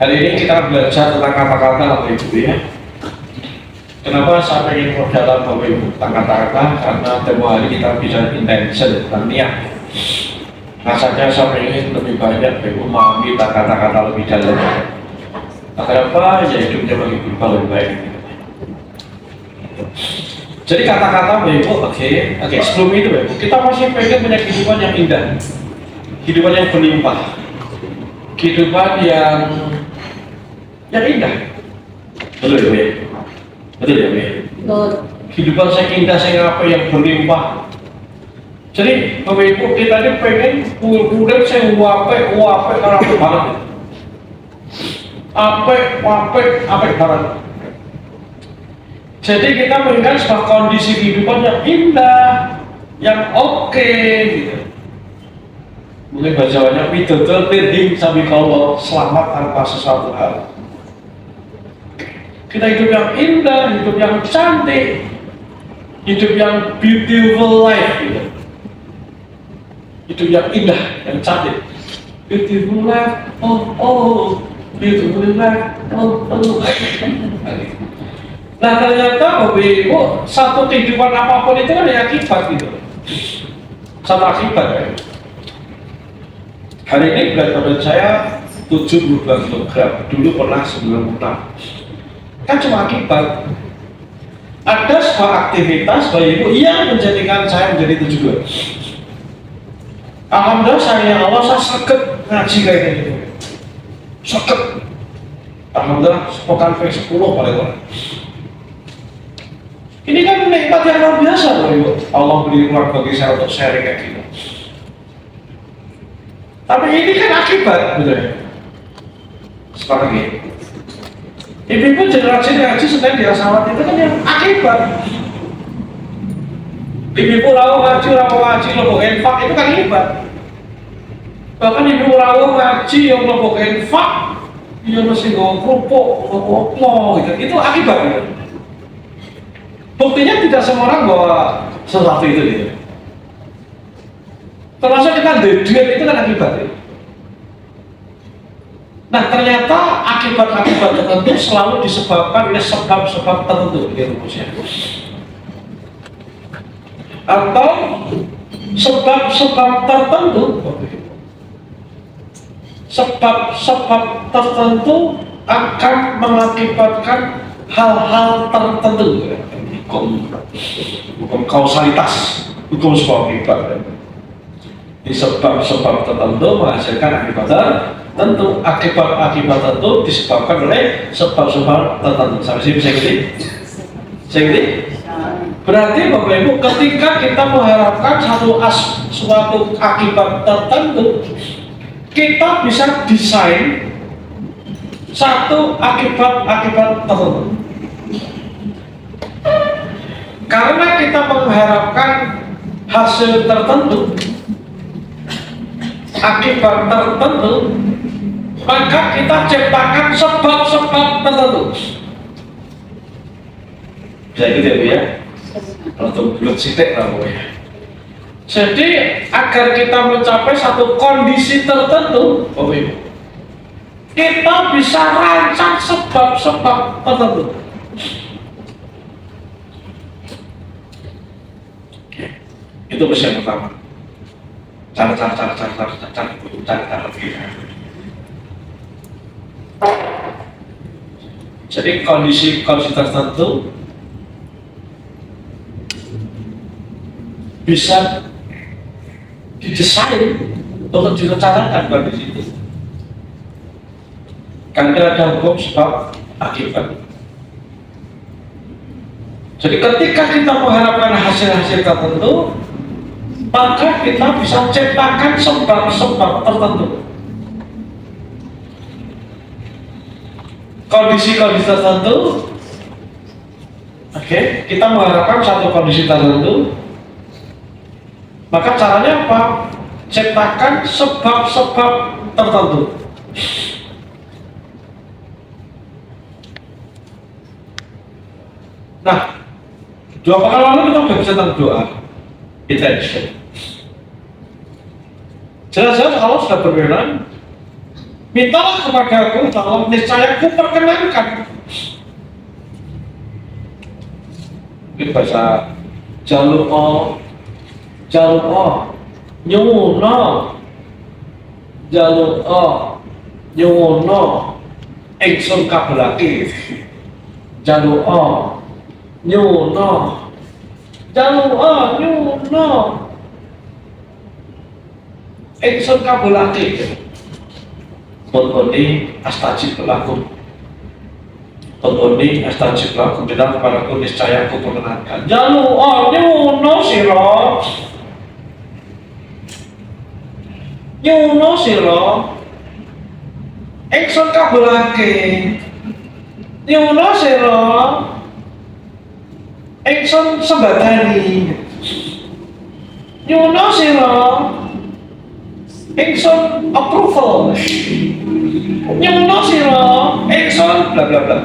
Hari ini kita belajar tentang kata-kata Bapak Ibu ya. Kenapa saya ingin memperdalam Bapak Ibu tentang kata-kata? Karena tema hari kita bisa intention tentang niat. Rasanya saya ingin lebih banyak Bapak Ibu memahami kata-kata lebih dalam. Agar apa? Ya hidupnya bagi kita lebih baik. Jadi kata-kata Bapak Ibu, oke, sebelum itu Bapak Ibu, kita masih pengen punya kehidupan yang indah, kehidupan yang berlimpah, kehidupan yang indah. Betul ya? Betul ya? Kehidupan saya indah, saya apa yang berlimpah. Jadi Bapak Ibu, kita ini pengen urip saya wape karena apa banget. Apa banget. Jadi kita menginginkan sebuah kondisi kehidupan yang indah, yang oke, gitu. Mungkin bahasanya pidodol tending sambil kalau selamat tanpa sesuatu hal. Kita hidup yang indah, hidup yang cantik, hidup yang beautiful life, gitu. Hidup yang indah, yang cantik, beautiful life, beautiful life, Nah ternyata Bapak Ibu, satu kehidupan apapun itu kan ada akibat gitu. Satu akibat ya. Hari ini berat badan saya 72 kg, dulu pernah 96. Kan cuma akibat. Ada sebuah aktivitas Bapak Ibu yang menjadikan saya menjadi 72. Alhamdulillah saya Allah, saya seket ngaji kayak gitu. Seket. Alhamdulillah sepekan ke-10 paling kurang. Ini kan nikmat yang luar biasa Bapak Ibu. Allah beri ruang bagi saya untuk sharing kayak gitu. Tapi ini kan akibat, betul ya? Seperti ibu-ibu generasi ngaji sedang di asawat itu kan yang akibat. Ibu-ibu rawuh ngaji, lombok infak itu kan akibat. Bahkan ibu rawuh ngaji yang lombok infak, yang masih ngomong kerupuk, ngomong gitu, itu akibat gitu. Buktinya tidak semua orang bawa sesuatu itu gitu. Termasuk kita duit itu kan akibat ya. Nah ternyata akibat-akibat tertentu selalu disebabkan oleh sebab-sebab tertentu di rumusnya. Atau sebab-sebab tertentu, sebab-sebab tertentu akan mengakibatkan hal-hal tertentu. Hukum kausalitas, hukum sebab akibat. Di sebab-sebab tertentu menghasilkan akibat tertentu. Akibat-akibat tertentu disebabkan oleh sebab-sebab tertentu. Sampai sini bisa ngerti? Saya ngerti? Berarti Bapak Ibu, ketika kita mengharapkan suatu akibat tertentu, kita bisa desain satu akibat-akibat tertentu. Karena kita mengharapkan hasil tertentu, akibat tertentu, maka kita ciptakan sebab-sebab tertentu. Bisa gitu ya? Kalau belum sitik lah pokoknya. Jadi agar kita mencapai satu kondisi tertentu, Bapak Ibu, kita bisa rancang sebab-sebab tertentu. Itu yang pertama. Cara Jadi kondisi tertentu bisa didesain untuk direncanakan pada situ. Karena ada hukum sebab akibat. Jadi ketika kita mengharapkan hasil-hasil tertentu, maka kita bisa ciptakan sebab-sebab tertentu. Kondisi-kondisi tertentu, kita mengharapkan satu kondisi tertentu, maka caranya apa? Ciptakan sebab-sebab tertentu. Nah, dua pekan lalu kita sudah bisa tentang doa, intention. Jelas-jelas Allah sudah berfirman, Mintalah kepadaku, tolong niscaya ku perkenankan. Ini bahasa jaluko, nyuwuno, jaluko, nyuwuno, ingsun kabulake, jaluko, nyuwuno, jaluko, nyuwuno, ingsun kabulake. Tonton astajib lakum. Tonton astajib lakum. Bilang kepadaku niscaya aku perkenankan. Jaluko nyuwuno sira. Nyuwuno sira. Ingsun kabulake. Nyuwuno sira. Ingsun sembadani. Nyuwuno sira. Ingsun approval. Nyuwuno sira. Ingsun bla bla bla.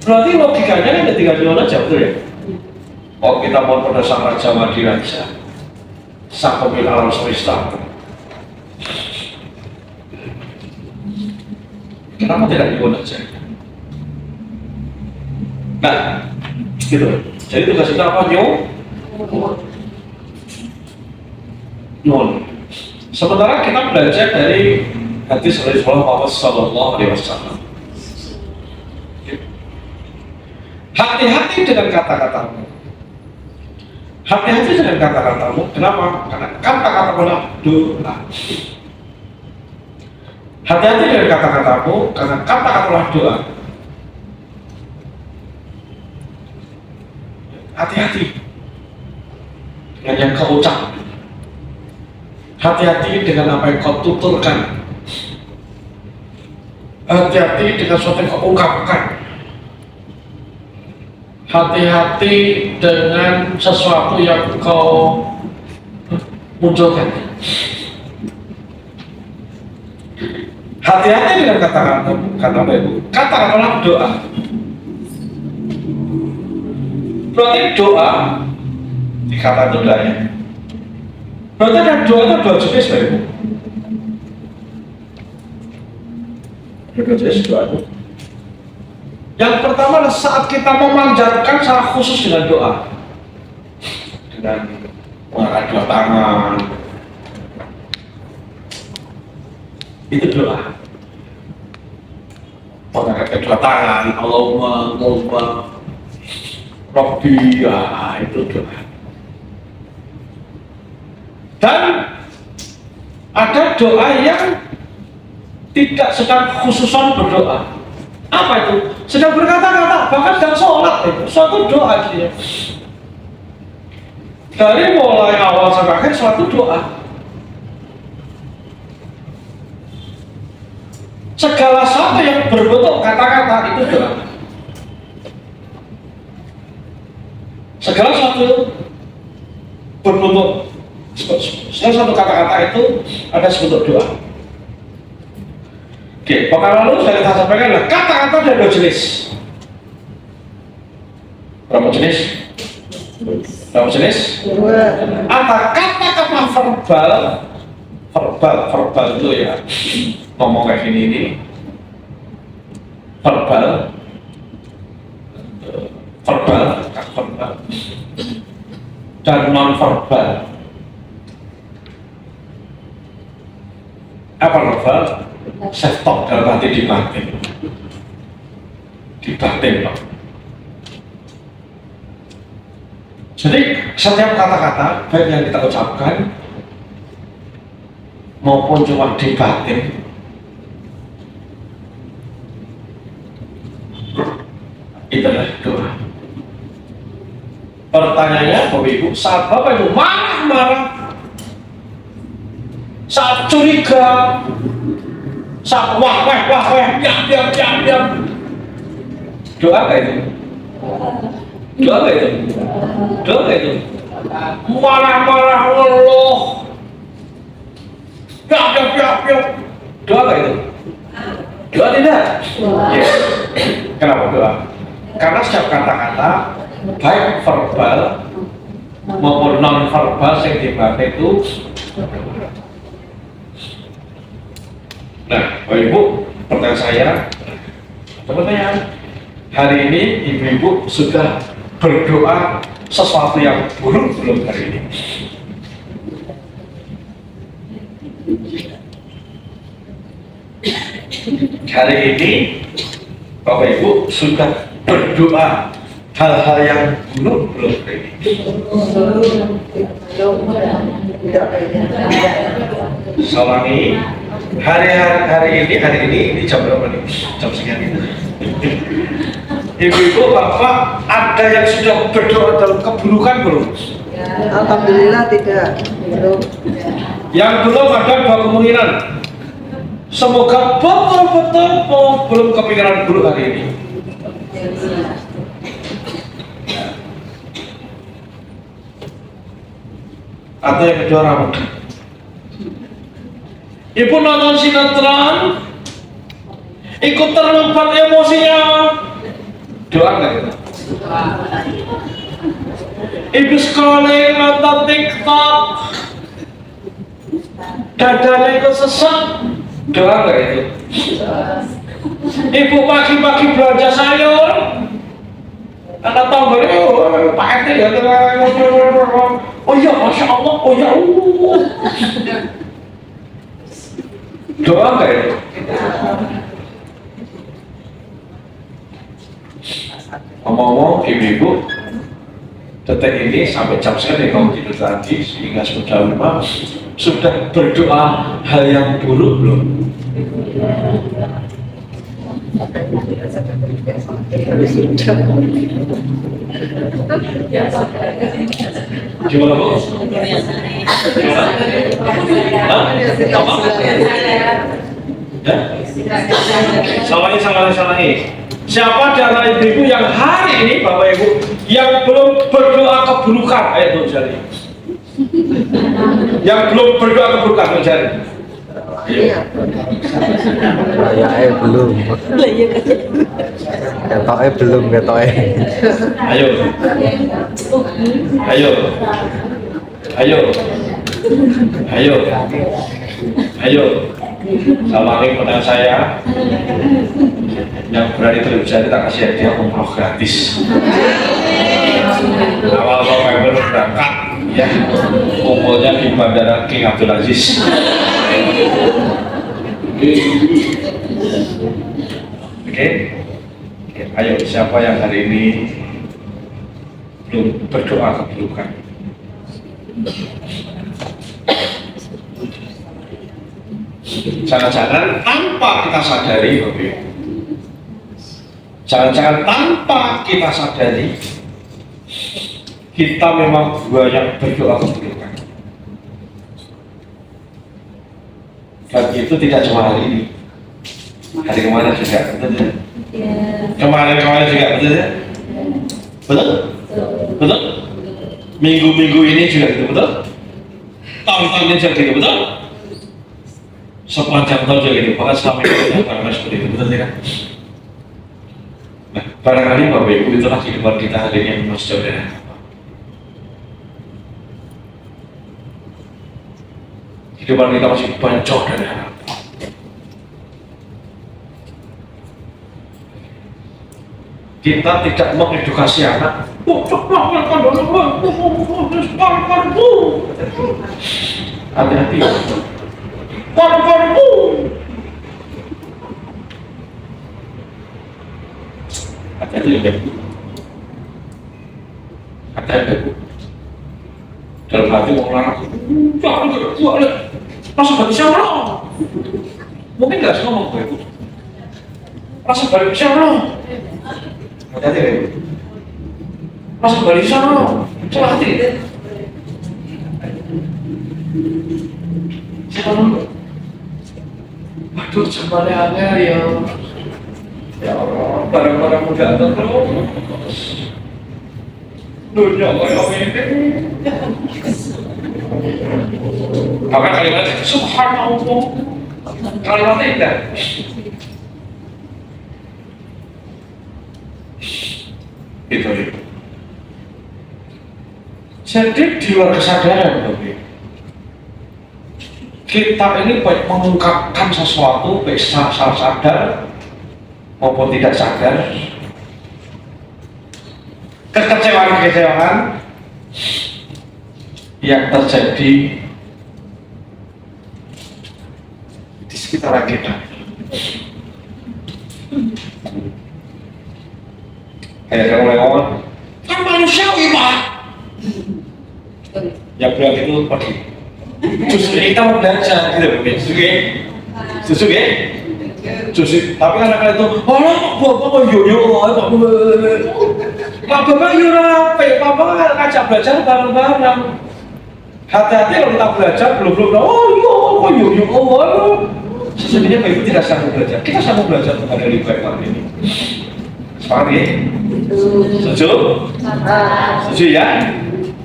Berarti logikanya kan ada 3 jawaban aja, betul ya? Oh, kita mau pada sang raja Madiraja, sang pemilik alam semesta. Kenapa tidak nyuwun aja? Nah, gitu. Jadi tugas kita apa? Nyuwun. Sementara kita belajar dari hadis Rasulullah Muhammad Sallallahu Alaihi Wasallam. Hati-hati dengan kata-katamu. Hati-hati dengan kata-katamu. Kenapa? Karena kata-katamu adalah doa. Hati-hati dengan kata-katamu, karena kata-katamu adalah doa. Hati-hati dengan yang kau ucap. Hati-hati dengan apa yang kau tuturkan. Hati-hati dengan sesuatu yang kau ungkapkan. Hati-hati dengan sesuatu yang kau munculkan. Hati-hati dengan kata-kata, kata apa itu? Kata-katalah doa. Berarti doa, dikata itu doa ya. Berarti ada doa itu 2 jenis Bapak Ibu. Ada 2 jenis doa itu. Yang pertama adalah saat kita memanjatkan secara khusus dengan doa, dengan mengangkat 2 tangan, itu doa. Mengangkat 2 tangan, Allahumma Rabbi, ya, itu doa. Dan ada doa yang tidak sedang khususan berdoa. Apa itu? Sedang berkata-kata, bahkan sedang sholat itu. Suatu doa dia. Dari mulai awal sampai akhir suatu doa. Segala sesuatu yang berbentuk kata-kata itu doa. Segala sesuatu berbentuk, segala satu kata-kata itu ada sebentuk doa. Oke, pekan lalu saya sampaikan adalah kata-kata ada 2 jenis. Berapa jenis? Berapa jenis? 2. Ada kata-kata verbal itu ya, ngomong kayak gini ini, verbal, dan non verbal. Apa verbal? Self-talk dalam hati di batin, Pak. Jadi setiap kata-kata baik yang kita ucapkan maupun cuma di batin itu adalah doa. Pertanyaannya, Bapak Ibu, saat Bapak Ibu marah-marah, saat curiga, saat wah, diam. Doa apa itu? Doa apa itu? Doa apa itu? Marah-marah, ngeluh, diam. Doa apa itu? Doa tidak? Yes. Kenapa doa? Karena setiap kata-kata, baik verbal maupun non verbal yang dibaca itu Nah, Bapak Ibu, pertanyaan saya, pertanyaan, hari ini ibu-ibu sudah berdoa sesuatu yang buruk belum hari ini? Hari ini Bapak Ibu sudah berdoa hal-hal yang buruk belum hari ini? Soalnya hari ini jam berapa nih? Jam sekian ini. Ibu-ibu, bapak, ada yang sudah berdoa dalam keburukan belum? Alhamdulillah tidak. Belum. Yang belum ada dua kemungkinan. Semoga betul-betul belum kepikiran buruk hari ini. Atau yang kedua rambut. Ibu nonton sinetron, ikut terlibat emosinya, doa nggak itu? Ibu scrolling nonton TikTok, dadanya ikut sesak, doa nggak itu? Ibu pagi-pagi belanja sayur, anak tonggolnya, Pak RT ya, oh iya, Masya Allah, oh ya Allah. Doa nggak itu? Ngomong-ngomong, ibu-ibu, detik ini sampai jam segini kalau tidur tadi sehingga sudah lama, sudah berdoa hal yang buruk belum? Gimana Bu? Salah. Siapa di antara ibu-ibu yang hari ini, Bapak Ibu, yang belum berdoa keburukan? Ayo tuh jari. Yang belum berdoa keburukan tuh jari. Kayaknya belum. Ketoknya belum, ketoknya. Ayo. Sama ini pertanyaan saya, yang berani terjadi tak kasih hadiah umroh gratis. Awal November berangkat, ya, kumpulnya di Bandara King Abdul Aziz. Oke, ayo siapa yang hari ini belum berdoa keburukan? Jangan-jangan tanpa kita sadari, Bapak Ibu. Jangan-jangan tanpa kita sadari, kita memang banyak berdoa keburukan. Dan itu tidak cuma hari ini, hari kemarin juga, betul ya? Kemarin juga, betul ya? Betul? Minggu-minggu ini juga gitu, betul? Tahun-tahun ini juga gitu, betul? Sepanjang tahun juga gitu, bahkan selama ini barangkali seperti itu, betul tidak? Nah, barangkali Bapak Ibu, itulah kehidupan kita hari ini yang masih jauh dari harapan. Kehidupan kita masih banyak jauh dari harapan. Kita tidak mengedukasi anak. Hati-hati. Hati-hati ya, hati-hati. Dalam hati mau larang, jangan boleh. Rasa balik siapa? Mungkin nggak sih ngomong ke ibu. Rasa balik siapa? Hati-hati ya. Rasa balik siapa? Coba hati. Waduh, cemane angel ya. Ya Allah, barang-barang muda terus. Dunia kayak ini. Bahkan kalimat subhanallah. Kalimat indah. Itu. Jadi di luar kesadaran, Bapak. kita ini baik mengungkapkan sesuatu baik secara sadar maupun tidak sadar, kekecewaan yang terjadi di sekitar kita. Kayak kamu ngomong, kan manusiawi Pak. Yang bilang itu pergi. Justru kita mau belajar gitu, setuju ya? Justru, tapi anak-anak itu, bapak kok yo, bapak yo rapi, bapak ngajak belajar bareng-bareng. Hati-hati kalau kita belajar belum, kok yo, sesungguhnya Bapak Ibu tidak sanggup belajar. Kita sanggup belajar tentang dari baik ini. Sepakat ya? Setuju? Setuju ya?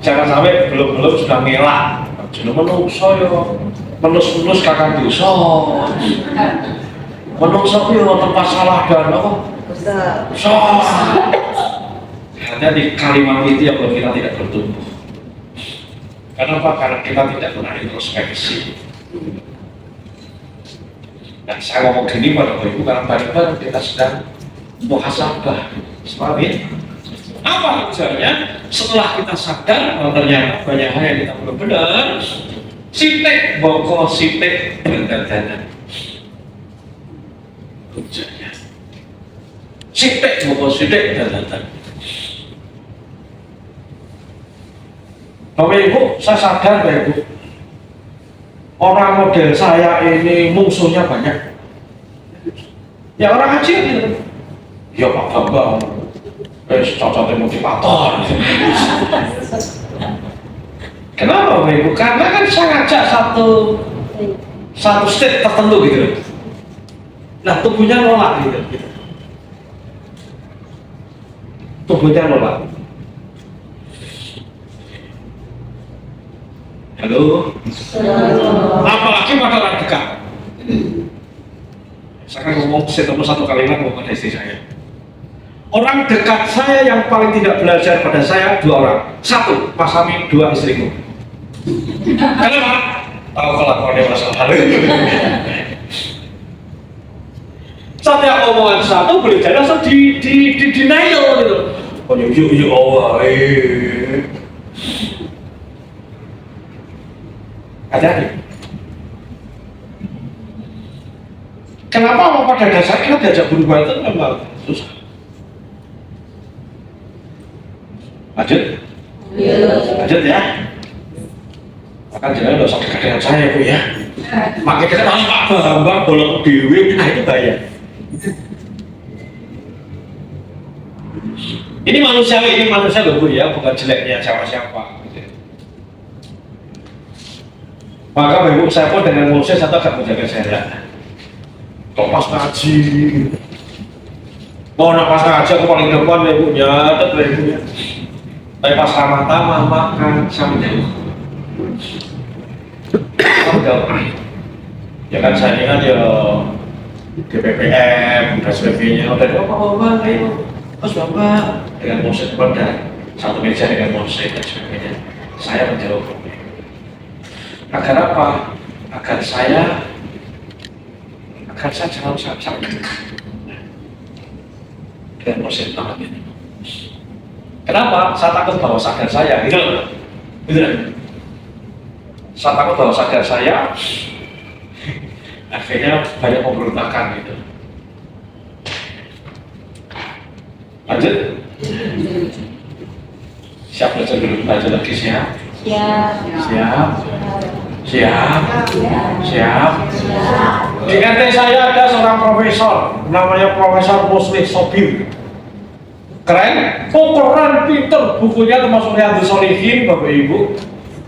Jangan sampai belum sudah ngelak. Sudah menungso yo, menus kakak dosa. Menungso yo tempat salah dan apa? Hati-hati kalimat itu yang buat kita tidak bertumbuh. Kenapa? Karena kita tidak pernah introspeksi. Nah, saya ngomong gini pada Bapak Ibu karena bareng-bareng kita sedang muhasabah. Sepakat ya? Apa misalnya setelah kita sadar bahwa ternyata banyak hal yang kita belum benar, sitek boko sitek berdandanan hujahnya sitek boko sitek berdandanan. Bapak Ibu, saya sadar Bapak Ibu, orang model saya ini musuhnya banyak. Ya orang kecil gitu. Ya Pak Bambang, cocoknya motivator. Kenapa Bapak Ibu? Karena kan saya ngajak satu state tertentu gitu. Nah tubuhnya nolak gitu. Tubuhnya nolak. Halo? Apalagi pada orang dekat. Saya kan ngomong satu kalimat ngomong pada istri saya. Orang dekat saya yang paling tidak belajar pada saya 2 orang. 1, Mas Amin, 2, istriku. Kenapa? Tahu kelakuannya masalah. Setiap omongan satu boleh jadi langsung di denial gitu. Oh yuk Allah. Hati-hati. Kenapa mau pada dasar kita diajak berubah itu memang susah. Lanjut? Lanjut ya. Maka jangan usah dekat dengan saya Bu ya. Makanya kita harus Pak Bambang bolong dewi, nah itu bahaya. Ini manusia loh Bu ya, bukan jeleknya siapa-siapa. Maka Bapak Ibu, saya pun dengan manusia saya akan menjaga saya. Kok pas ngaji, mau pas ngaji aku paling depan ya Ibu, nyatet lah Ibu ya. Tapi pas sama makan sama jauh. Ya kan saya ini kan ya DPPM dan sebagainya. Dari apa ayo, Mas Bapak dengan musik pada satu meja dengan musik dan sebagainya. Saya menjawab. Agar apa? Agar saya jangan sakit dengan musik tangan ini. Kenapa? Saya takut bahwa sadar saya, gitu loh. Saya takut bahwa sadar saya akhirnya banyak pemberontakan gitu. Lanjut? Siap belajar dulu, belajar lagi siap? Siap. Di RT saya ada seorang profesor, namanya Profesor Musli Sobir. Keren, keren, pinter, bukunya termasuk Riyadhus Shalihin, Bapak Ibu.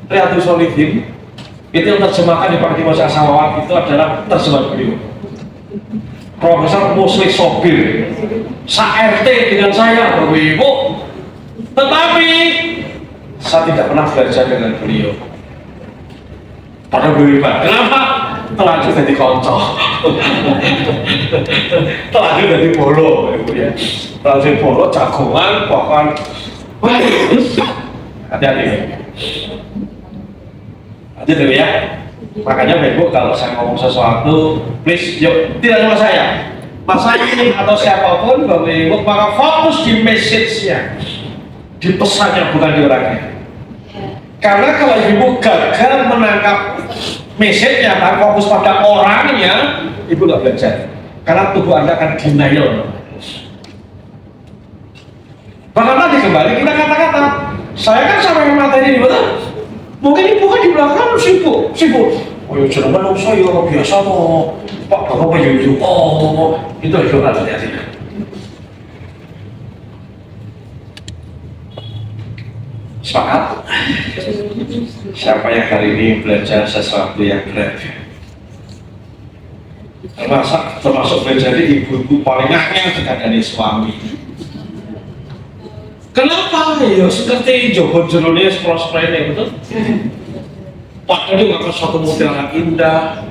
Riyadhus Shalihin itu yang terjemahkan di Pak Dimas Asawat itu adalah terjemahan beliau. Profesor Musli Sobir, sa-RT dengan saya, Bapak Ibu. Tetapi saya tidak pernah belajar dengan beliau. Padahal beliau hebat. Kenapa? Telanjut jadi konco. Telanjut jadi bolo, Ibu ya. Telanjut bolo, jagongan, bahkan hati-hati. Lanjut dulu ya. Makanya Ibu kalau saya ngomong sesuatu, please yuk tidak cuma saya, Mas ini atau siapapun Bapak Ibu, maka fokus di message-nya, di pesannya bukan di orangnya. Karena kalau Ibu gagal menangkap message-nya, tapi fokus pada orangnya, Ibu nggak belajar. Karena tubuh Anda akan denial. Bahkan tadi kembali kita kata-kata, saya kan sama yang materi ini, betul? Mungkin Ibu kan di belakang sibuk. Oh ya jenengan saya biasa kok, Pak Bapak yuk. Oh itu juga hati-hati. Sepakat? Siapa yang hari ini belajar sesuatu yang berat? Termasuk belajar ibu-ibu paling angel dengan suami. Kenapa? Ya seperti Joko Jerone spray betul? Padahal itu nggak suatu model yang indah.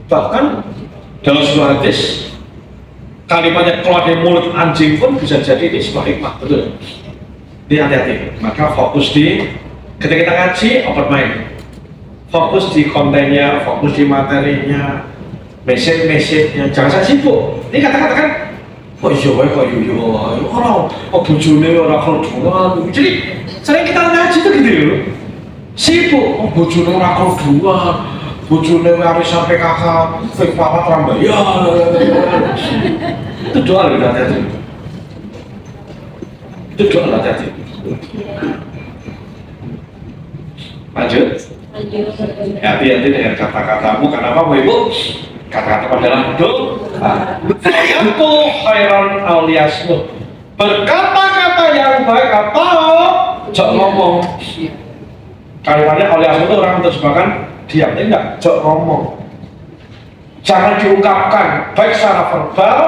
Bahkan dalam sebuah hadis kalimatnya keluar dari mulut anjing pun bisa jadi ini sebuah hikmah, betul? Ini hati-hati. Maka fokus di ketika kita ngaji open mind. Fokus di kontennya, fokus di materinya, message-nya. Jangan saya sibuk. Ini kata-kata kan kok iya orang bojone ora kerudungan. Jadi sering kita ngaji itu gitu loh. Sibuk bojone ora kerudungan, bojone wis sampai kakak fake papa terambah. Ya. Itu doa loh hati-hati. Itu doa hati-hati. Lanjut. Hati-hati dengan kata-katamu. Kenapa Bu Ibu? Kata-kata adalah doa. Fayaku khairan aliasmu. Berkata-kata yang baik atau jok ngomong. Kalimatnya aliasmu itu orang terjemahkan diam, enggak, jok ngomong. Jangan diungkapkan baik secara verbal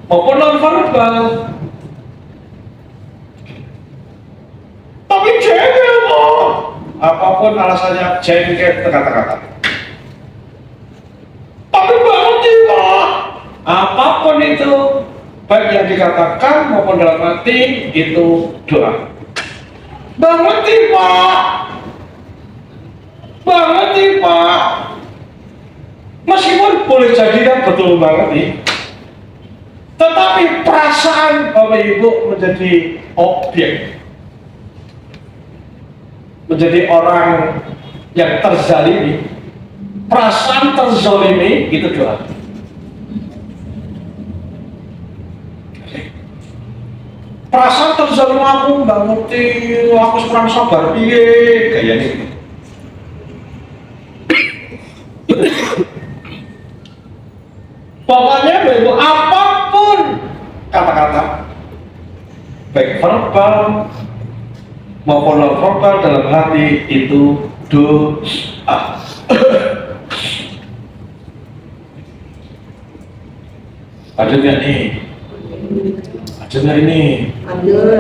maupun non verbal. Tapi jengkel kok. Apapun alasannya jengkel kata-kata. Tapi berarti Pak, apapun itu baik yang dikatakan maupun dalam hati itu doa. Berarti Pak. Meskipun boleh jadi dan betul banget nih, tetapi perasaan Bapak Ibu menjadi objek, menjadi orang yang terzalimi, perasaan terzalimi itu doa. Perasaan terzalimi aku nggak ngerti, aku kurang sabar piye kayaknya gitu. Pokoknya Ibu apapun kata-kata baik verbal maupun non verbal dalam hati itu doa. Ada nggak nih? Ada nggak ini?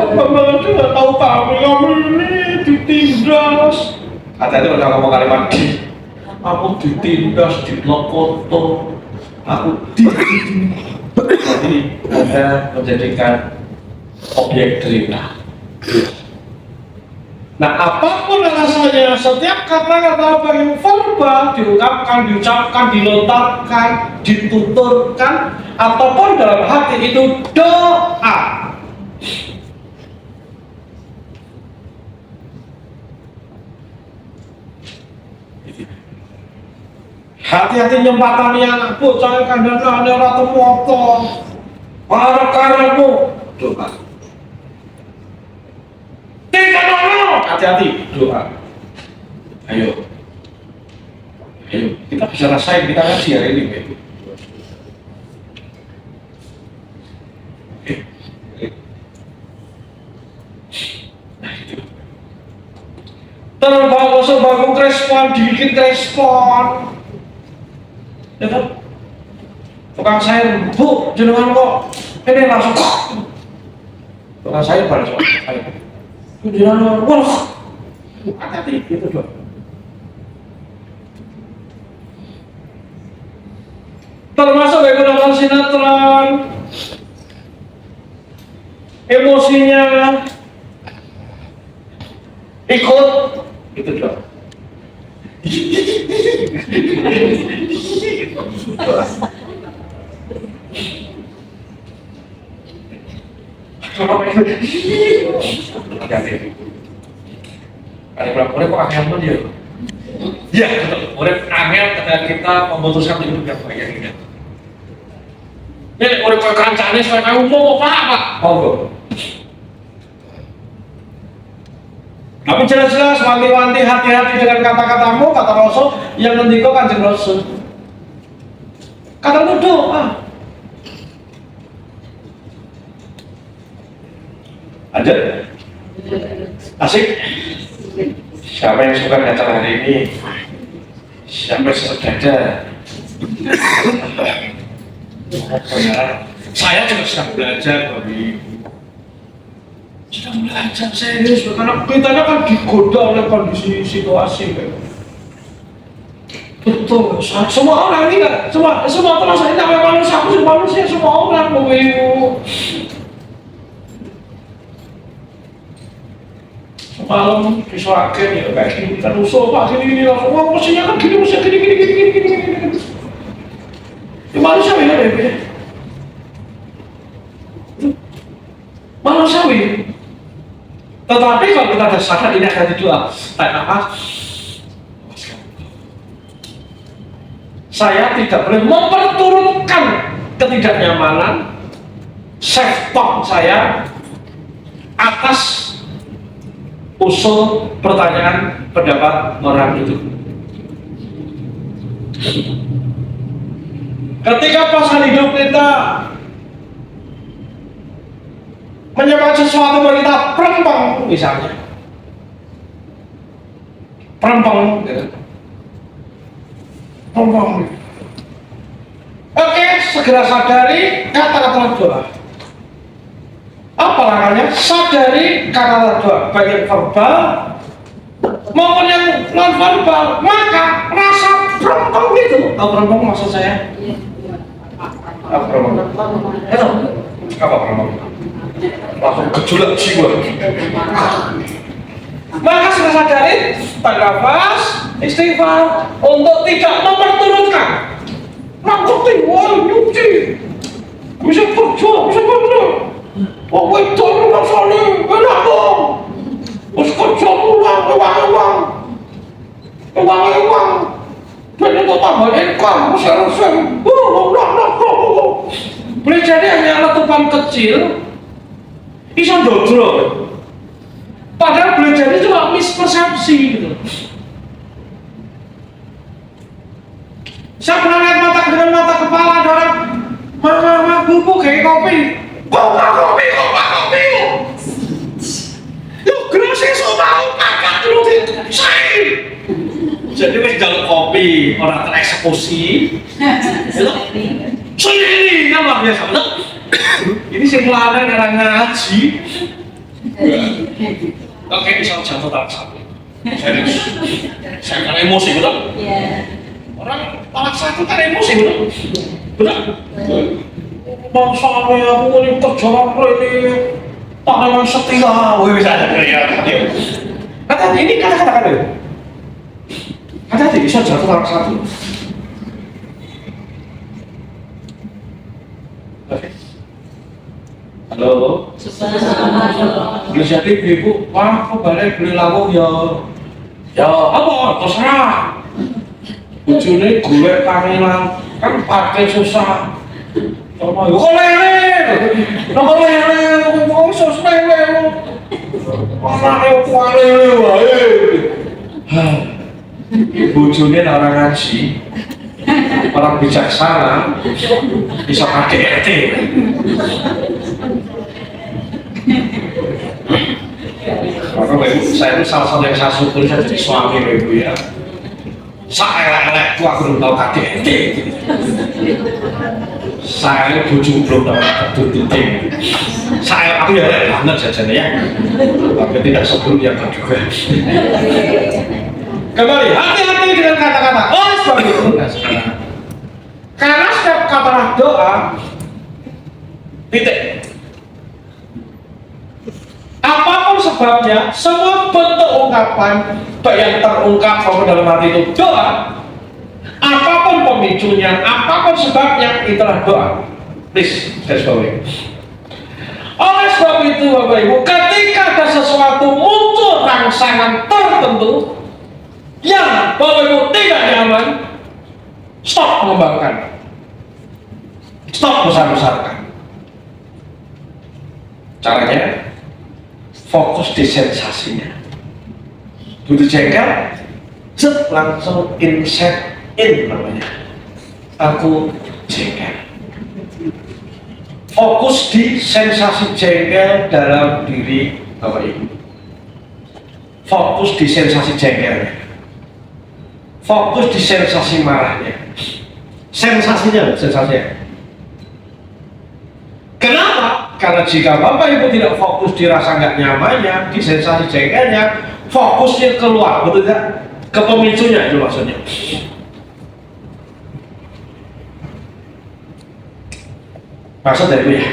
Apa malah nggak tahu kami ini ditindas. Hati-hati kalau ngomong kalimat aku ditindas, dilokoto, aku jadi Anda menjadikan objek derita. Nah, apapun alasannya, setiap kata-kata yang verbal diungkapkan, diucapkan, dilontarkan, dituturkan, ataupun dalam hati itu doa. Hati-hati nyempatani anak bocah kandhane ora temoto. Karepmu doa. Hati-hati doa. Ayo, kita bisa rasain, kita ngaji hari ini, Ibu. Nah itu. Terus bagus respon, dikit respon. Ya kan? Tukang sayur, Bu, jenengan kok ini langsung tukang sayur pada soal sayur. Jenengan, wah, hati-hati gitu dong. Termasuk bagi nonton sinetron, emosinya ikut, gitu dong. Ada berapa orang kok angel tuh dia? Ya, orang angel ketika kita memutuskan hidup yang baik ini. Ini orang kau kancane supaya kamu mau apa? Monggo. Tapi jelas-jelas wanti-wanti hati-hati dengan kata-katamu, kata Rasul yang ngendika Kanjeng Rasul. Katamu doa. Ada? Asik? Siapa yang suka datang hari ini? Siapa yang sesudah? Saya juga sedang belajar Bapak. Sedang belajar serius karena kita kan digoda oleh kondisi situasi kan. Betul, semua orang ini kan, semua terasa ini namanya manusia, semua orang Bapak. Semalam disuarakan ya kayak gini, kan usul Pak gini langsung, wah mestinya kan gini, mestinya gini. Ya manusia ya deh, manusiawi. Tetapi kalau kita ada sadar ini ada doa, tarik nafas. Saya tidak boleh memperturutkan ketidaknyamanan self talk saya atas usul pertanyaan pendapat orang itu. Ketika pasangan hidup kita menyebabkan sesuatu yang kita perempang misalnya perempang gitu. Perempang oke, segera sadari kata-kata doa. Apa langkahnya? Sadari kata-kata doa baik yang verbal maupun yang non verbal. Maka rasa perempang itu, tahu perempang maksud saya? Apa perempang? Apa perempang? Langsung gejolak jiwa. Maka sudah sadari, tarik nafas, istighfar untuk tidak memperturutkan. Nangkuti, wah nyuci, bisa berjuang, bisa benar. Wah itu rumah sana, enak dong. Terus kerja uang. Dan itu tambah income, usir. Boleh jadi hanya letupan kecil. Bisa dodro, padahal belajar itu cuma mispersepsi gitu. Saya pernah lihat dengan mata kepala ada orang, mama bubuk kayak kopi, kok kopi. Yuk gerasi semua kakak dulu saya. Jadi wis jaluk kopi, orang tereksekusi. Sendiri kan luar biasa betul. Ini sih melarang orang ngaji. Oke, bisa jatuh tangan satu. Saya kan emosi betul. Orang talak satu kan emosi betul. Bangsa aku ini kerja apa ini pahlawan setia. Wih bisa ada ya. Kata ini kata-kata hati-hati bisa jatuh tangan satu. Halo. Bisa jadi ibu, wah aku balik beli lauk ya apa terserah. Ujungnya gue kangenan kan pakai susah. Sama kok lele, mau sos lele, mana lele wae. Ujungnya orang ngaji, orang bijaksana bisa pakai RT. Maka ibu, saya itu salah satu yang saya syukuri saya jadi suami ibu ya. Saya elek aku belum tahu KDRT. Saya bojo belum tahu KDRT. Aku ya elek banget jajannya ya. Tapi tidak sebelum yang kedua. Kembali, hati-hati dengan kata-kata. Oh, sebab itu enggak sekarang. Karena setiap kata doa titik. Apapun sebabnya, semua bentuk ungkapan baik yang terungkap maupun dalam hati itu doa. Apapun pemicunya, apapun sebabnya, itulah doa. Please, garis bawahi. Oleh sebab itu, Bapak Ibu, ketika ada sesuatu muncul rangsangan tertentu yang Bapak Ibu tidak nyaman, stop mengembangkan, stop besar-besarkan. Caranya, fokus di sensasinya. Begitu jengkel, langsung inset in namanya. Aku jengkel. Fokus di sensasi jengkel dalam diri Bapak Ibu. Fokus di sensasi jengkelnya. Fokus di sensasi marahnya. Sensasinya. Kenapa? Karena jika Bapak Ibu tidak fokus di rasa nggak nyamannya, di sensasi jengkelnya, fokusnya keluar, betul tidak? Ke pemicunya itu maksudnya. Maksud dari itu ya?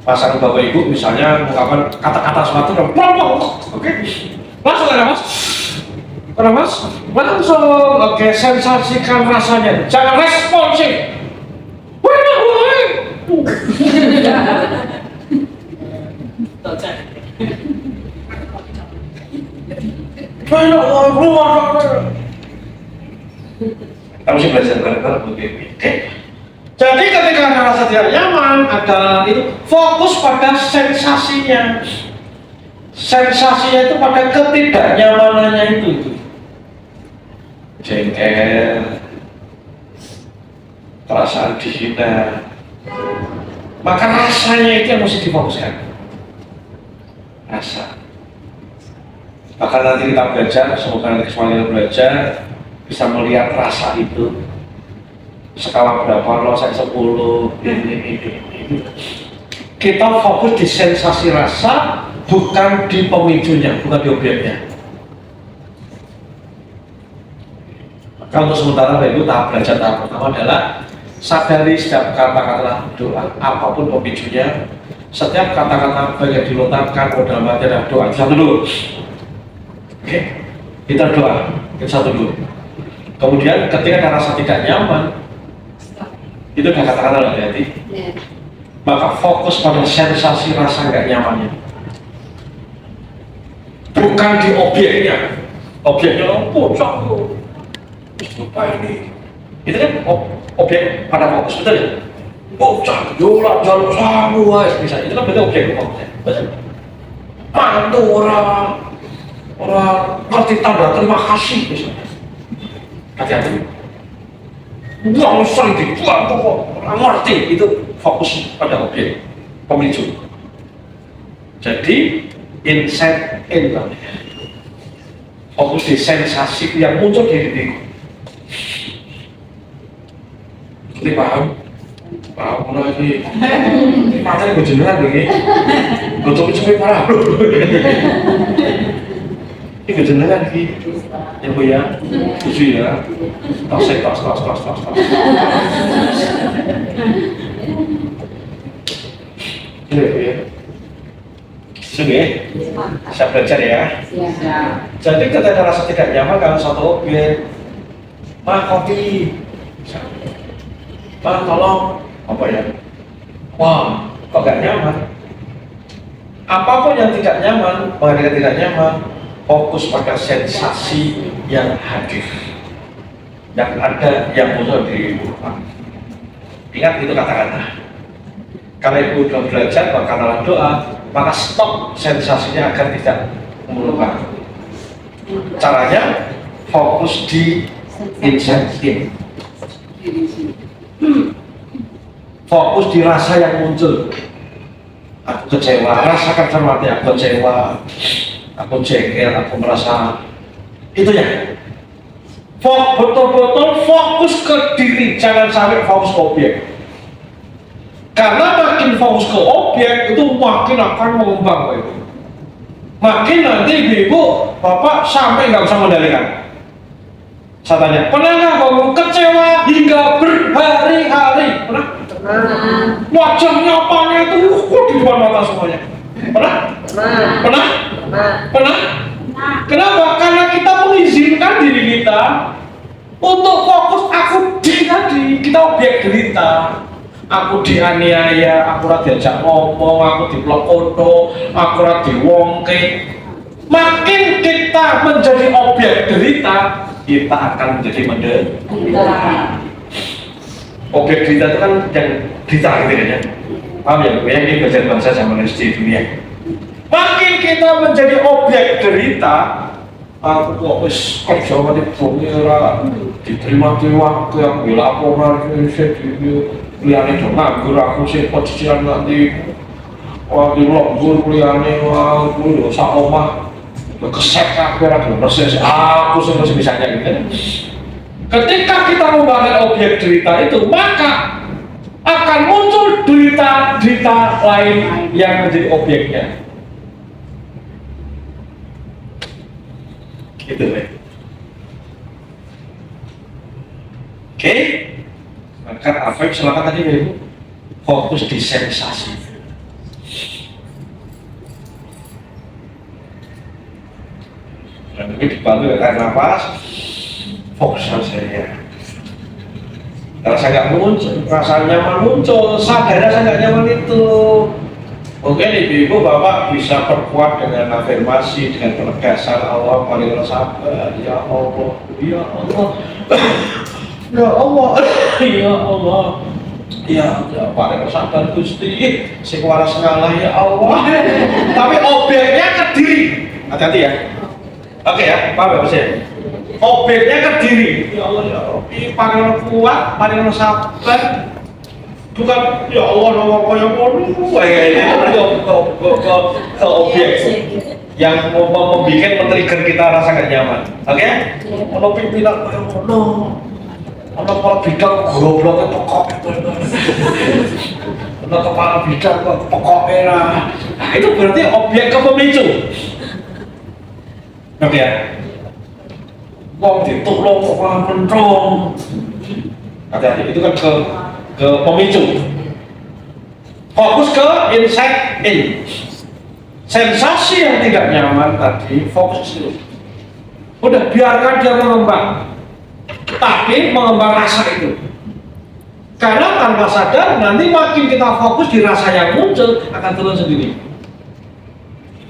Pasangan Bapak Ibu misalnya mengungkapkan kata-kata suatu dan oke, langsung ada mas, langsung, oke, sensasikan rasanya, jangan responsif. Kamu sih belajar bareng-bareng begini, oke? Jadi ketika ada rasa tidak nyaman, ada itu fokus pada sensasinya. Sensasinya itu pada ketidaknyamanannya itu. Jengkel, perasaan dihina. Maka rasanya itu yang mesti difokuskan. Rasa. Bahkan nanti kita belajar, semoga nanti semuanya belajar bisa melihat rasa itu. Skala berapa, lo saya 10, ini. Kita fokus di sensasi rasa, bukan di pemicunya, bukan di objeknya. Maka untuk sementara Bapak tahap belajar tahap pertama adalah sadari setiap kata-kata doa, apapun pemicunya, setiap kata-kata yang dilontarkan dalam hati adalah doa. Satu dulu. Oke, kita doa, kita satu dulu. Kemudian ketika ada rasa tidak nyaman, itu udah kata-kata loh hati-hati. Maka fokus pada sensasi rasa nggak nyamannya, bukan di objeknya. Objeknya pocong tuh, apa ini? Itu kan objek pada fokus, betul ya? Pocong, jualan jalur samu, misalnya itu kan betul objek fokusnya, betul? Mantu orang ngerti tanda terima kasih misalnya. Hati-hati. Uang sering dibuang kok, orang ngerti, itu fokus pada objek pemicu. Jadi insight in namanya, fokus di sensasi yang muncul di diriku. Ini paham lagi, matanya gue jenengan lagi, gue coba parah. Ini gue jenengan lagi. Ya Bu ya, tujuh ya, tos. Ini Bu ya, sini ya, saya belajar ya. Jadi ketika ada rasa tidak nyaman kalau satu objek, kopi, tolong, apa ya? Wah, kok gak nyaman? Apapun yang tidak nyaman, menghadirkan tidak nyaman, fokus pada sensasi yang hadir, yang ada, yang muncul di rumah. Ingat itu kata-kata. Kalau ibu sudah belajar bahkan dalam doa, maka stop sensasinya agar tidak melupakan. Caranya fokus di insight. Fokus di rasa yang muncul. Aku kecewa, rasakan cermati aku kecewa, aku jengkel, aku merasa itu ya. Betul-betul fokus ke diri, jangan sampai fokus ke objek. Karena makin fokus ke objek itu makin akan mengembang, Ibu. Makin nanti Ibu, Bapak sampai nggak bisa mengendalikan. Saya tanya, pernah nggak kamu kecewa hingga berhari-hari? Pernah? Wajahnya apanya itu di depan mata semuanya. Pernah? Pernah. Pernah? Pernah. Pernah? Kenapa? Karena kita mengizinkan diri kita untuk fokus aku di tadi. Kita objek derita. Aku dianiaya, aku ora diajak ngomong, aku diplekoto, aku ora diwongke. Makin kita menjadi objek derita, kita akan menjadi menderita. Objek derita itu kan yang derita gitu ya. Paham ya? Yang ini belajar bahasa zaman SD dunia. Makin kita menjadi objek derita, aku kok wis kerja mati bumi ora diterima-terima aku yang laporan ini liyane do nganggur aku sing cicilan nanti wah di lembur liyane aku lho sak omah kesek kabeh ra proses aku sing bisa gitu. Ketika kita membangun objek derita itu, maka akan muncul derita-derita lain yang menjadi objeknya. Gitu ya. Oke, maka apa silakan tadi Ibu fokus di sensasi. Dan ini dibantu dengan nafas, fokus saja. Rasa nggak muncul, rasa nyaman muncul, sadar rasa nggak nyaman itu. Mungkin ibu-ibu bapak bisa perkuat dengan afirmasi, dengan penegasan Allah, paling sabar, ya Allah, ya Allah, ya Allah, ya Allah, ya paling sabar Gusti, sing waras ngalah ya Allah. Tapi objeknya ke diri, hati-hati ya. Oke ya, paham ya Mas? Objeknya ke diri, ya Allah, ya Allah, ini paling kuat, paling sabar. Bukan ya Allah nama yang mau ke objek yang membuat men-trigger kita rasa gak nyaman. Oke? Kalau pimpinan kayak ngono, kalau kepala bidang gobloknya pokok itu, kalau kepala bidang pokoknya nah itu berarti objek ke pemicu. Oke ya? Wong ditolong kok malah mendong. Hati-hati itu kan ke pemicu. Fokus ke insight in. Sensasi yang tidak nyaman tadi fokus dulu. Udah biarkan dia mengembang. Tapi mengembang rasa itu. Karena tanpa sadar nanti makin kita fokus di rasa yang muncul akan turun sendiri.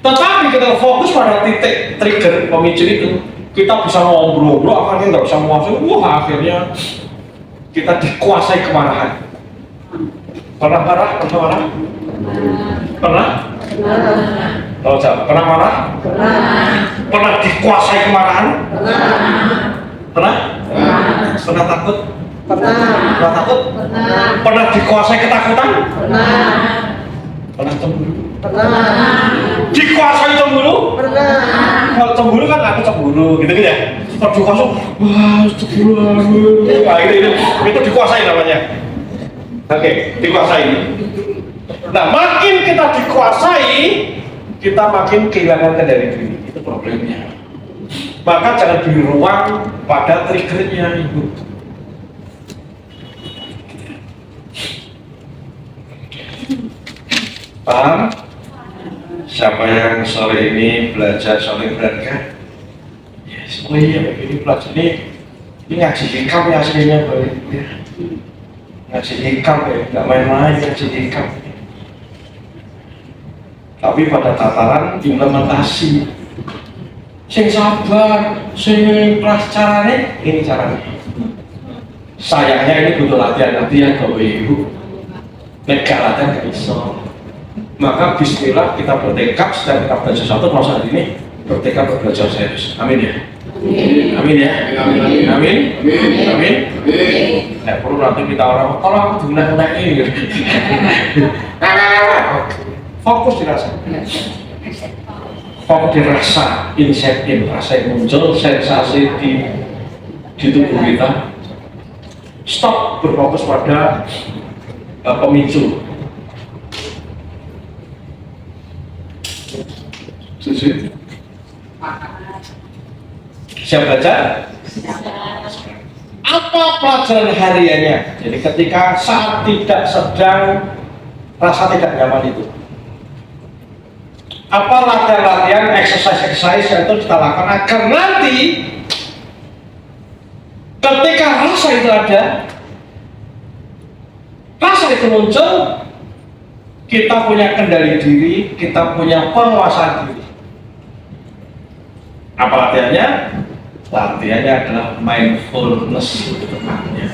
Tetapi kita fokus pada titik trigger pemicu itu, kita bisa ngobrol-ngobrol akhirnya nggak bisa menguasai. Akhirnya kita dikuasai kemarahan. Pernah marah? Pernah marah? Pernah? Kalau jawab, pernah marah? Pernah dikuasai kemarahan? Pernah? Pernah takut? Pernah takut? Pernah dikuasai ketakutan? Pernah cemburu? Dikuasai cemburu? Kalau cemburu kan aku cemburu, gitu ya. Kalau dikuasai, wah cemburu, nah, itu dikuasai namanya. Oke, dikuasai. Nah, makin kita dikuasai, kita makin kehilangan kendali diri. Itu problemnya. Maka jangan beri ruang pada triggernya, Ibu. Paham? Siapa yang sore ini belajar soleh berangkat? Yes, oh iya, begini belajar ini ngaji hikam ya aslinya, Pak. Ngaji hikam ya, nggak main-main ngaji hikam. Tapi pada tataran implementasi, sing sabar, sing ikhlas caranya, ini caranya. Sayangnya ini butuh latihan-latihan kalau Ibu. Nek gak latihan gak bisa. Maka bismillah kita bertekad setiap kita belajar sesuatu masa hari ini bertekad belajar serius. Amin ya. Amin ya. Amin. Amin. Nah, perlu nanti kita orang kalau aku digunakan ini. Fokus di rasa. Fokus di rasa, insight in rasa yang muncul, sensasi di tubuh kita. Stop berfokus pada pemicu. Setuju? Siap baca? Apa pelajaran hariannya? Jadi ketika saat tidak sedang rasa tidak nyaman itu, apa latihan-latihan exercise yang itu kita lakukan agar nanti ketika rasa itu ada, rasa itu muncul, kita punya kendali diri, kita punya penguasaan diri. Apa latihannya? Latihannya adalah mindfulness tepatnya.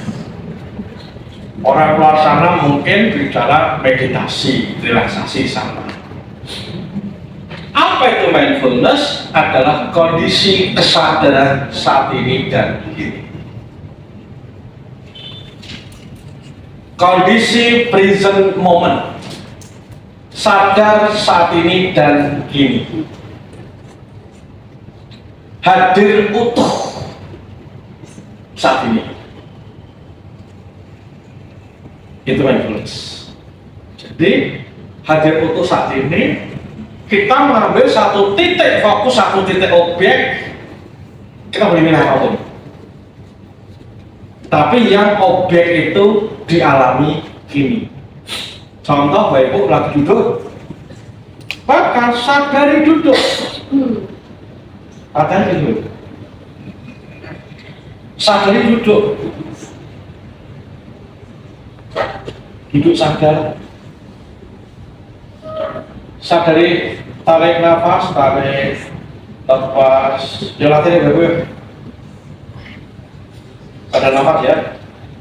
Orang luar sana mungkin bicara meditasi, relaksasi sama. Apa itu mindfulness? Adalah kondisi kesadaran saat ini dan kini. Kondisi present moment. Sadar saat ini dan kini. Hadir utuh saat ini. Itu mindfulness. Jadi hadir utuh saat ini, kita mengambil satu titik fokus, satu titik objek, kita boleh milih apapun. Tapi yang objek itu dialami kini. Contoh, Bapak Ibu lagi duduk, maka sadari duduk. Sadari duduk. Sadari duduk. Duduk sadar. Sadari tarik nafas, tarik, lepas. Ya latihan ya Bapak. Ada nafas ya.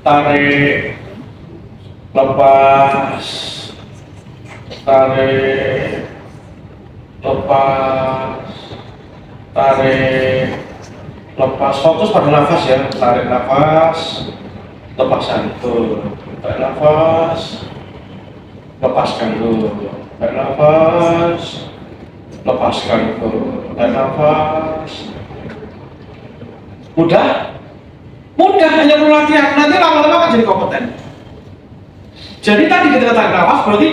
Tarik, lepas, tarik, lepas, tarik, lepas. Fokus pada nafas ya. Tarik nafas, lepaskan itu. Tarik nafas, lepaskan dulu. Tarik nafas, lepaskan itu. Tarik nafas. Mudah? Mudah, hanya perlu latihan. Nanti lama-lama akan jadi kompeten. Jadi tadi kita tarik nafas berarti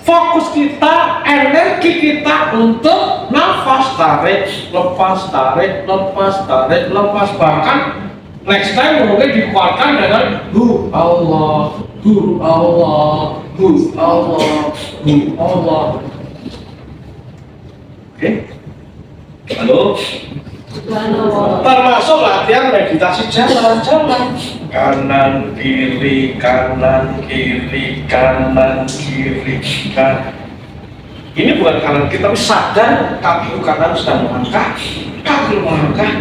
fokus kita, energi kita untuk nafas. Tarik, lepas, tarik, lepas, tarik, lepas. Bahkan next time mungkin dikuatkan dengan Allah, Allah, Allah, Allah. Oke? Halo? Termasuk latihan meditasi jalan-jalan, kanan kiri kanan kiri kanan kiri kanan. Ini bukan kanan kiri, tapi sadar kaki kanan sedang melangkah, kaki melangkah.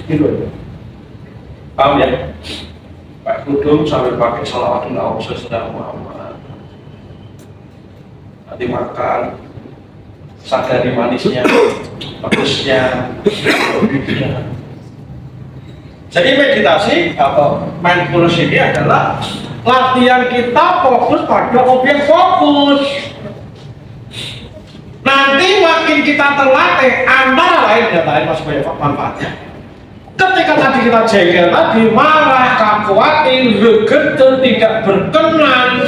Gitu. Paham ya? Pak Kudung sampai pakai sholawat Allah Rasulullah Muhammad. Nanti makan, sadari manisnya, bagusnya. Jadi meditasi atau mindfulness ini adalah latihan kita fokus pada objek fokus. Nanti makin kita terlatih, antara lain mas banyak manfaatnya. Ketika tadi kita jengkel tadi, marah, khawatir, geger, tidak berkenan,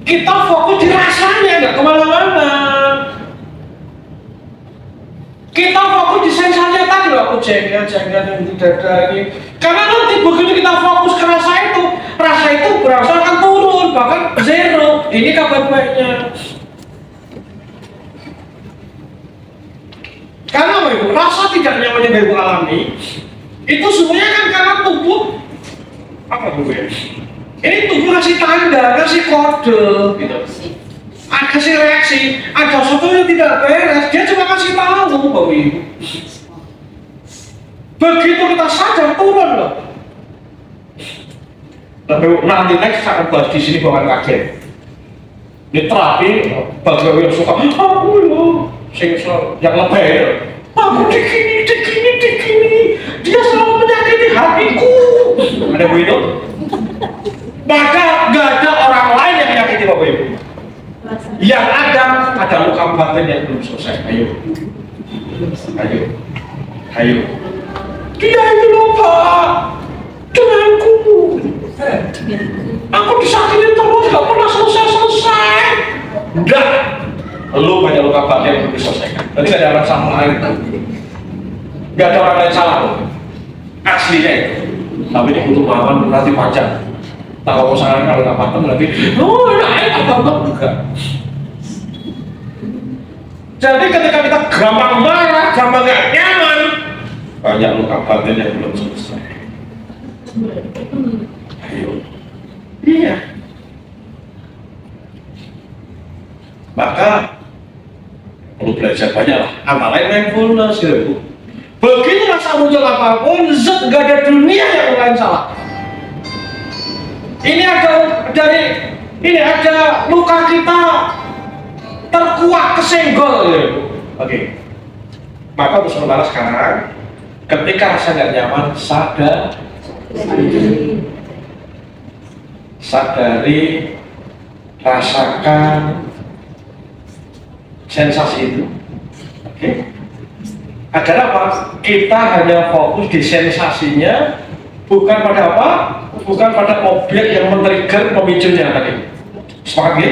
kita fokus di rasanya, nggak kemana-mana. Kita fokus di sensasinya tadi, aku jengkel yang tidak ada ini. Karena nanti begitu kita fokus ke rasa itu berasal akan turun, bahkan zero. Ini kabar baiknya. Karena apa itu? Rasa tidak nyaman yang Ibu alami, itu semuanya kan karena tubuh apa tubuh ya? Ini tubuh ngasih tanda, ngasih kode, gitu. Kasih reaksi, ada sesuatu yang tidak beres, dia cuma kasih tahu Bapak Ibu. Begitu kita sadar turun loh. Tapi nanti next akan bahas di sini bukan kaget. Ini terapi bagi yang suka, aku loh, yang lebih. Aku dikini, dia selalu menyakiti hatiku. Ada begitu? Maka nggak ada orang lain yang menyakiti Bapak Ibu. Yang ada luka batin yang belum selesai. Ayo. Dia itu lupa denganku. Aku disakiti terus, gak pernah selesai. Enggak. Lu banyak luka batin yang belum diselesaikan. Berarti gak ada orang salah lain. Gak ada orang lain salah. Aslinya itu. Tapi ini butuh pengalaman nanti panjang. Tak mau sangat kalau nggak paham lagi. Oh, naik apa juga. Jadi ketika kita gampang marah, gampang gak nyaman, banyak luka batin yang belum selesai. Ayo. Iya. Maka perlu belajar banyak lah. Antara mindfulness gitu. Begitu rasa muncul apapun, zat gak ada dunia yang lain salah. Ini ada luka kita terkuak kesenggol gitu. Oke. Maka untuk sementara sekarang, ketika rasa nggak nyaman, sadari, rasakan sensasi itu. Oke. Agar apa? Kita hanya fokus di sensasinya, bukan pada apa? Bukan pada objek yang men-trigger pemicunya tadi. Sepakat ya?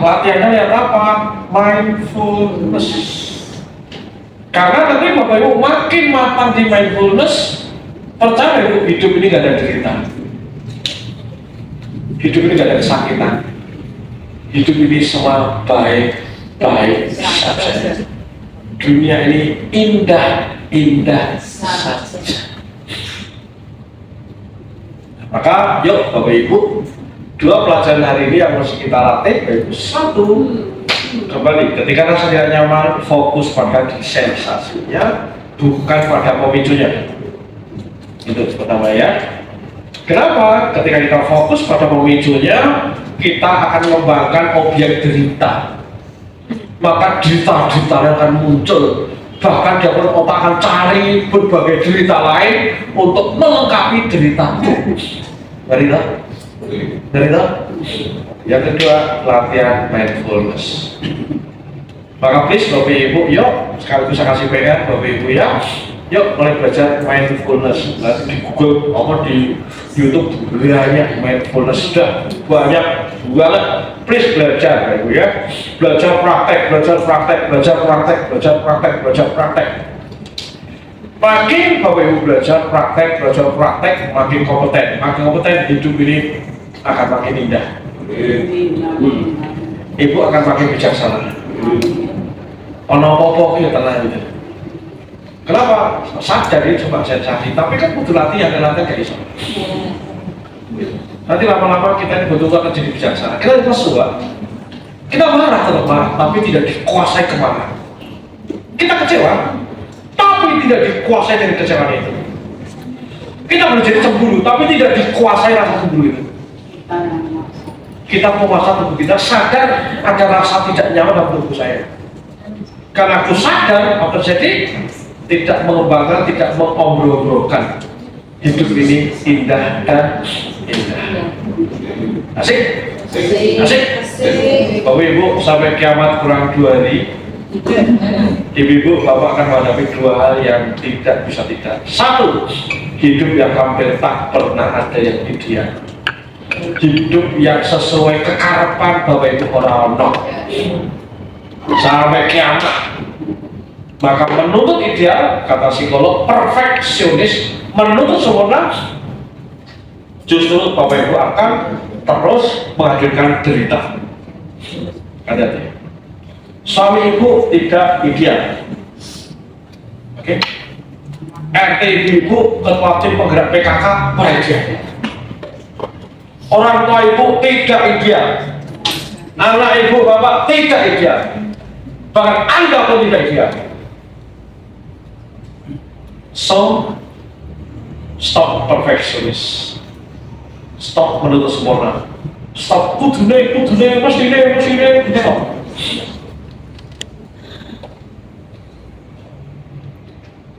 Latihannya lihat apa? Mindfulness. Karena nanti Bapak Ibu makin matang di mindfulness, percaya Ibu, hidup ini gak ada derita. Hidup ini gak ada kesakitan. Hidup ini semua baik-baik saja. Dunia ini indah-indah saja. Maka yuk Bapak Ibu, dua pelajaran hari ini yang harus kita latih yaitu satu, kembali ketika rasa tidak nyaman, fokus pada sensasinya, bukan pada pemicunya. Itu pertama ya. Kenapa? Ketika kita fokus pada pemicunya, kita akan mengembangkan objek derita. Maka derita-derita yang akan muncul. Bahkan dia otak akan cari berbagai derita lain untuk melengkapi derita. Derita. Yang kedua, latihan mindfulness. Maka please Bapak Ibu, yuk sekaligus saya kasih PR Bapak Ibu ya. Yuk mulai belajar mindfulness. Nanti di Google, di YouTube banyak mindfulness, sudah banyak banget. Please belajar Bapak Ibu ya. Belajar praktek. Makin Bapak Ibu belajar praktek, makin kompeten, hidup ini akan makin indah. Ibu akan makin bijaksana. Ono apa-apa ya tenang gitu. Kenapa? Sadar ini cuma sensasi, tapi kan butuh latihan gak bisa. Nanti lama-lama kita ini betul-betul akan jadi bijaksana. Kita bersuara, kita marah tetap marah, tapi tidak dikuasai kemarahan. Kita kecewa, tapi tidak dikuasai dari kecewaan itu. Kita menjadi cemburu, tapi tidak dikuasai rasa cemburu itu. Kita menguasai tubuh kita, sadar ada rasa tidak nyaman dalam tubuh saya. Karena aku sadar apa terjadi, tidak mengembangkan, tidak mengobrol-obrolkan. Hidup ini indah dan indah. Asik? Bapak Ibu, sampai kiamat kurang 2 hari. Ibu-ibu, Bapak akan menghadapi 2 hal yang tidak bisa tidak. 1, hidup yang hampir tak pernah ada yang ideal. Hidup yang sesuai kekarapan Bapak Ibu orang-orang. Sampai kiamat. Maka menuntut ideal, kata psikolog, perfeksionis, menuntut sempurna, justru Bapak Ibu akan terus menghadirkan derita. Hati-hati. Suami ibu tidak ideal. Oke? RT ibu, ketua tim penggerak PKK, bahagia. Orang tua ibu tidak ideal. Anak ibu, bapak tidak ideal. Bahkan Anda pun tidak ideal. So, stop perfectionist. Stop menuntut sempurna. Stop kudune, mesti. Stop.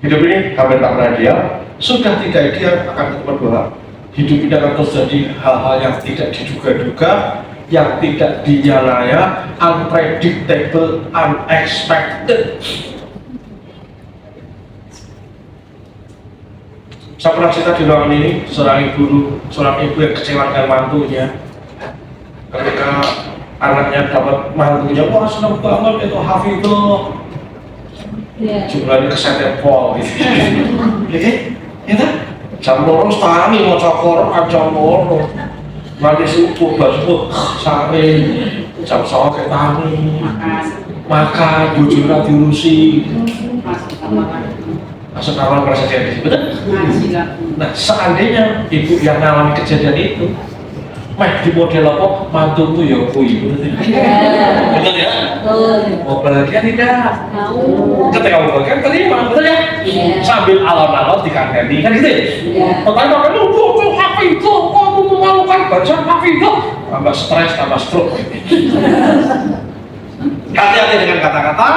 Hidup ini hampir tak pernah ideal. Sudah tidak ideal akan ketemu 2 hal. Hidup ini akan terjadi hal-hal yang tidak diduga-duga, yang tidak dinyalaya, unpredictable, unexpected. Saya pernah cerita di ruangan ini, seorang ibu yang kecewa dengan mantunya. Ketika anaknya dapat mantunya, wah senang banget itu hafidhah. Jumlahnya kesetet pol gitu. Ya kan? Jam 2 setani mau cokor, jam 2 nanti subuh, basuh, sare, jam 1 ke tani. makan, bujur diurusi, masuk kamar merasa jadi betul. Nah, seandainya ibu yang mengalami kejadian itu, di model apa mantumu ya kui, betul ya? Mau bahagia tidak? Ketika mau bahagia terima, betul ya? Sambil alon-alon dikandani, kan gitu ya? Pertanyaan kamu, tuh hafidhah, kamu memalukan baca hafidhah, tambah stres, tambah stroke. Hati-hati dengan kata-kata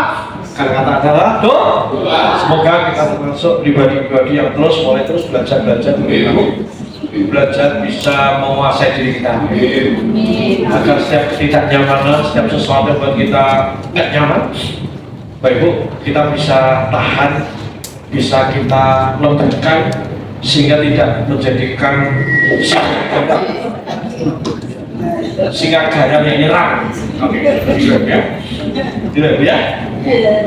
adalah doa. Semoga kita termasuk pribadi-pribadi yang mulai terus belajar bisa menguasai diri kita. Agar setiap ketidaknyamanan, setiap sesuatu yang buat kita nggak nyaman, Bapak Ibu, kita bisa tahan, bisa kita lembutkan sehingga tidak menjadikan singa garam yang nyerang. Oke, ya. Tidak ya?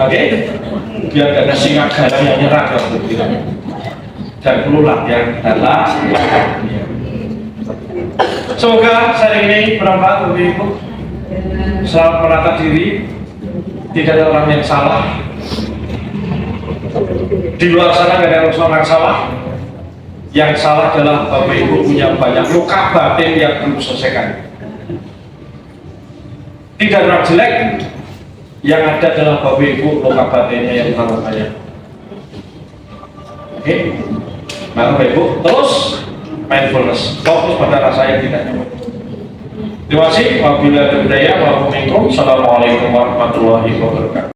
Oke, biar tidak ada singa garam yang nyerang. Dan perlulah yang dalam. Semoga sharing ini bermanfaat bagi Ibu. Selamat menata diri. Tidak ada orang yang salah. Di luar sana tidak ada orang salah. Yang salah adalah Bapak Ibu punya banyak luka batin yang belum diselesaikan. Tidak ada orang jelek, yang ada adalah Bapak Ibu luka batinnya yang terlalu banyak. Oke, maka Bapak Ibu terus mindfulness, fokus pada rasa yang tidak nyaman. Terima kasih. Wabillahi taufiq wal hidayah. Wassalamualaikum warahmatullahi wabarakatuh.